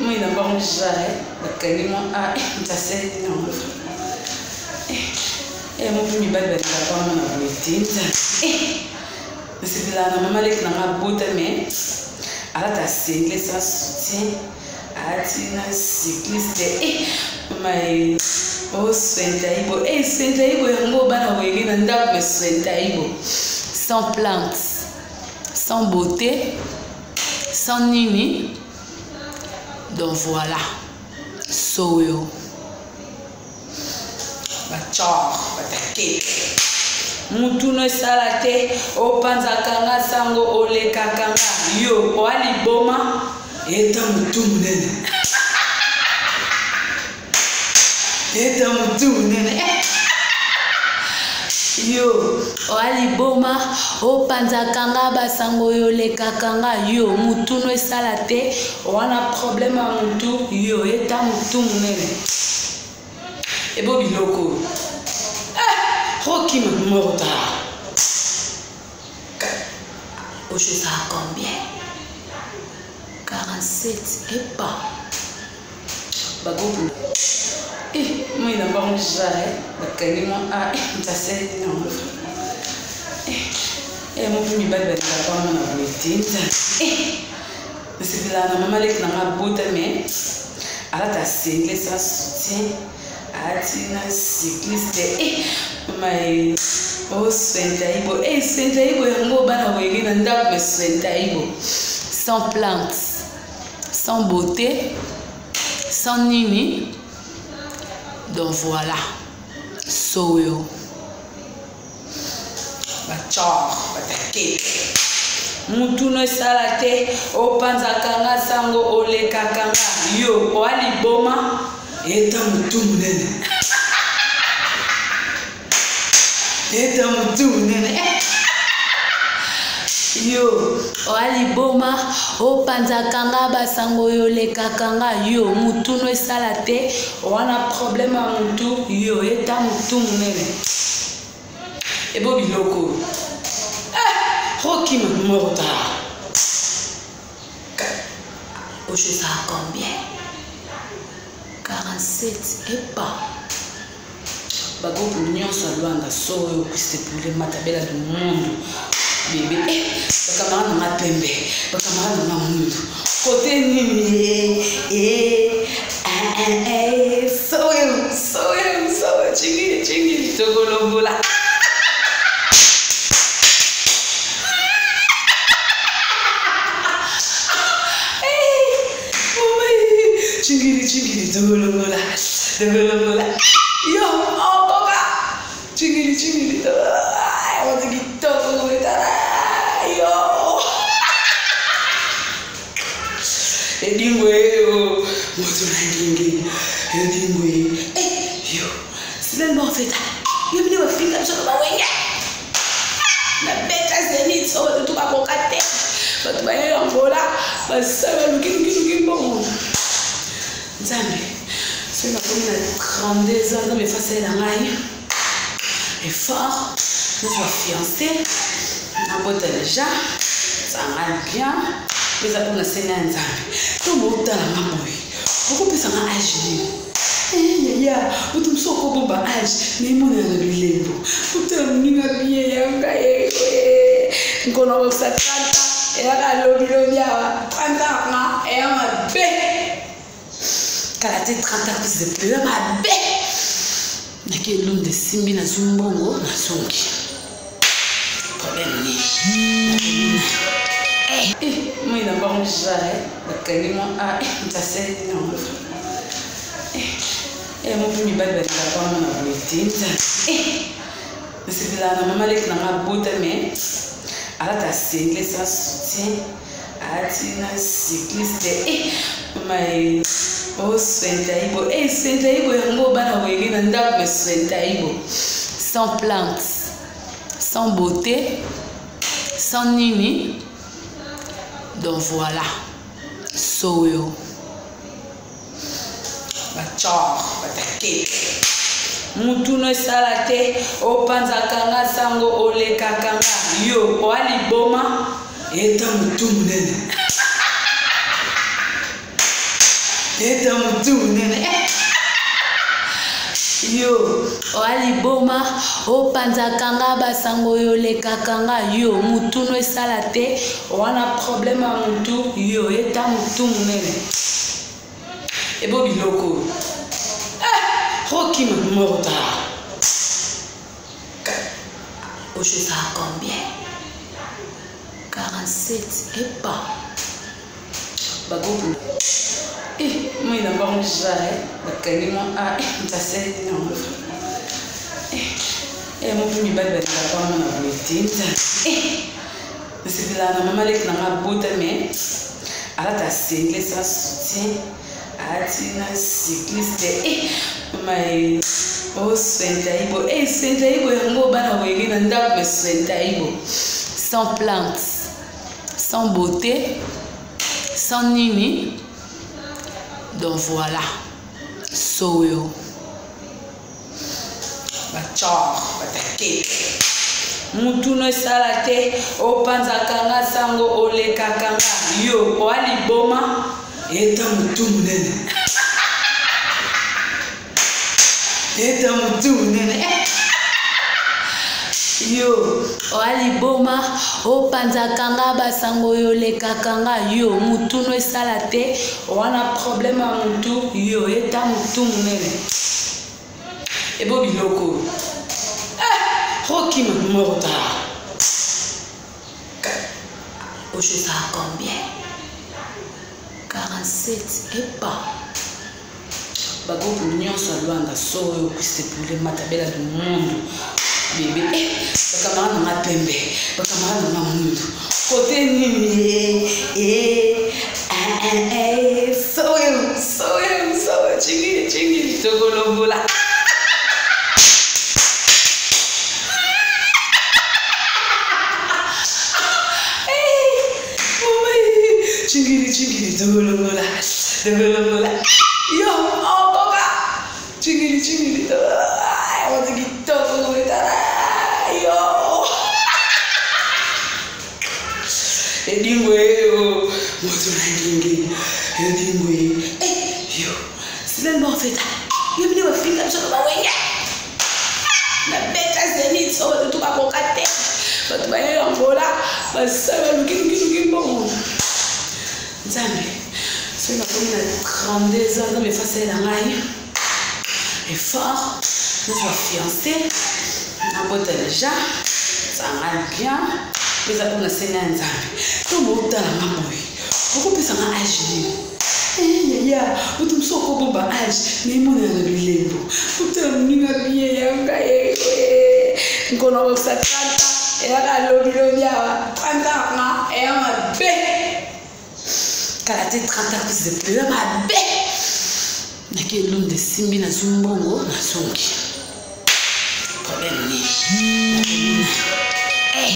moi il a pas mangé bakanimo ntaseli nango mon premier bal va pas mon abonné c'est là na mama lek na mabota mais ala ta single sans soutien atina cycliste mais oh Swentaibo Swentaibo yango bana weli na ndako mais Swentaibo sans plainte sans beauté sans nini donc voilà soyo bachor batake mutu no salate opanza kanga sango oleka kanga yo oali boma eta mutu munene eta mutu munene yo oali boma opanza kanga basango yo leka kanga yo mutu no salate wana problème a mutu yo eta mutu munene ebo biloko Rocky Morta. Au jeu ça a combien? 47 et pas. Bagou. Moi il a pas mangé. Bakanimo ntaseli nango. Mon premier bal va pas mon abonné. C'est là na mama lek na mabota mais ala ta single sans soutien. Atina cycliste mais oh Swentaibo Swentaibo yango bana weli na ndako mais Swentaibo sans plainte sans beauté sans nini donc voilà soyo bachor batake mutu no salate opanza kanga sango oleka kanga yo oali boma eta mutu munene eta mutu munene yo oali boma opanza kanga basango yo leka kanga yo mutu no salate wana problème a mutu yo eta mutu munene ebo biloko Rocky Morta. Au jeu ça a combien? 47 et pas. Bago pour nyonso alwanga soyo c'est pour les matabela du monde. Bébé, bakamara na pembe, bakamara na mundu. Côté nini soyo chingiri togolobola. Chingiri togolobola. Yo, oh boga. Chingiri I want to get togo with that. Yo. Edingwe, moto na ndingi. Edingwe. Yo. C'est bon fait. Yo venu faire ça ba wenga. Na beta zenit so to ba kokate. Ba to ba yongola. Ba sala luki bon. Nzambe. C'est la première 32 ans, mais face à la maille. Et fort, nous sommes fiancés. On a déjà, ça va bien. Mais après, on a saigné un Nzambe. Tout le monde dans la maman. Pourquoi peut ça agir? Ya, vous me sommes comme un âge, mais mon ami est là. Vous me sommes bien, nous connaissons ça 30 ans. Et là, l'objet, 30 ans, et on a fait. Kalaté 30 ans c'est plus ma bé nake l'une de simbi na zumbongo na songi problème ni moi il a pas mangé bakanimo ntaseli nango mon premier bal va pas mon abonné c'est là na mama lek na mabota mais ala ta single sans soutien atina cycliste mais oh Swentaibo Swentaibo yango bana weli na ndako mais Swentaibo sans plainte sans beauté sans nini donc voilà soyo bachor batake mutu no salate opanza kanga sango oleka kanga yo oali boma eta mutu munene eta mutu nene. Yo, oali boma, o panzakanga basango yo lekakanga yo, mutu no salate, wana problème a mutu, yo, eta mutu nene. Ebo biloko. Rocky Morta. Au jeu ça a combien? 47 et pas. Bagou. Moi il n'a pas mangé. Bakanima ah ça c'est non. Mon premier bébé il a pas mon abouti. Mais c'est là la maman avec la botte mais à la tasse ça soutien. Atina cycliste mais oh Swentaibo Swentaibo yango bana wege na ndako me Swentaibo sans plantes sans beauté sans nini donc voilà soyo bachor batake mutu no salate o panzakanga sango ole kakanga yo o ali boma eta mutu munene. Eta mutu munene. Yo, oali boma, o panzakanga basango yo lekakanga yo, mutu no salate, wana problème a mutu, yo, eta mutu munene. Ebo biloko. Rocky Morta. Au jeu ça a combien? 47 et pas. Bago l'union soit loin de soyo, c'est pour les matabella du monde. Bébé, bakamara na pembe, bakamara na mundu. Côté nini, soyo, chingili, togolombola. Chingili, togolombola. Yo, oh, coca. Chingili, I want to get togo with that. Yo. Edingwe, what's your Edingwe? Hey, yo, c'est le mot fait. You have never feel that sort of way. La bête as the need so to a cocate. But my Angola, but seven looking bon. Zambi, c'est la première grandesse de mes facettes dans l'ail. Et fort, notre fiancé, un beau déjà, ça va bien. Puis ça on a séné un zambi. Tout le monde dans la maman. Pourquoi puis ça m'a agi? Ya, vous tout ça comme bon âge, mais mon est le bilembo. Vous te n'importe bien yanga eh. Qu'on a ça trata et à l'obilo biawa. Trata na et à ma bé. Karate 30 ans de plus ma bé. Naki l'homme de Simbi na Zumbongo na Sonki. Problème ni.